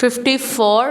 54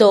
2